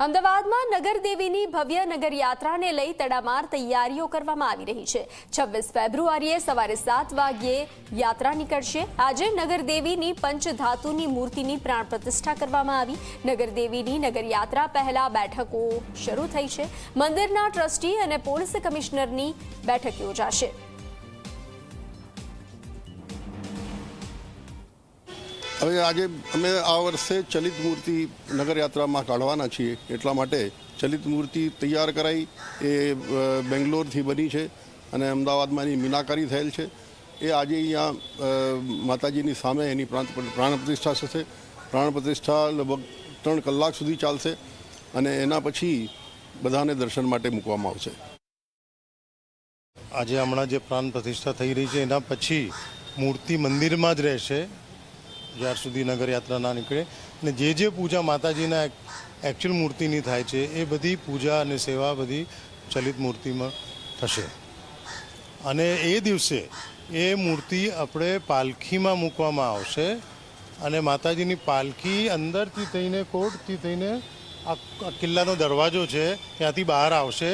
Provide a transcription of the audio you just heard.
અમદાવાદમાં નગરદેવીની ભવ્ય નગરયાત્રાને લઈ તડામાર તૈયારીઓ કરવામાં આવી રહી છે। 26 ફેબ્રુઆરીએ સવારે 7 વાગ્યે યાત્રા નીકળશે। આજે નગરદેવીની પંચધાતુની મૂર્તિની પ્રાણ પ્રતિષ્ઠા કરવામાં આવી। નગરદેવીની નગરયાત્રા પહેલા બેઠકો શરૂ થઈ છે। મંદિરના ટ્રસ્ટી અને પોલીસ કમિશનરની બેઠક યોજાશે। હવે આજે અમે આ વર્ષે ચલિત મૂર્તિ નગરયાત્રામાં કાઢવાના છીએ, એટલા માટે ચલિત મૂર્તિ તૈયાર કરાઈ એ બેંગ્લોરથી બની છે અને અમદાવાદમાં એની મીનાકારી થયેલ છે। એ આજે અહીંયા માતાજીની સામે એની પ્રાણ પ્રતિષ્ઠા થશે। પ્રાણ પ્રતિષ્ઠા લગભગ 3 કલાક સુધી ચાલશે અને એના પછી બધાને દર્શન માટે મૂકવામાં આવશે। આજે હમણાં જે પ્રાણ પ્રતિષ્ઠા થઈ રહી છે એના પછી મૂર્તિ મંદિરમાં જ રહેશે જ્યાર સુધી નગરયાત્રા ના નીકળે, અને જે પૂજા માતાજીના એકચ્યુઅલ મૂર્તિની થાય છે એ બધી પૂજા અને સેવા બધી ચલિત મૂર્તિમાં થશે। અને એ દિવસે એ મૂર્તિ આપણે પાલખીમાં મૂકવામાં આવશે અને માતાજીની પાલખી અંદરથી થઈને કોટથી થઈને આ કિલ્લાનો દરવાજો છે ત્યાંથી બહાર આવશે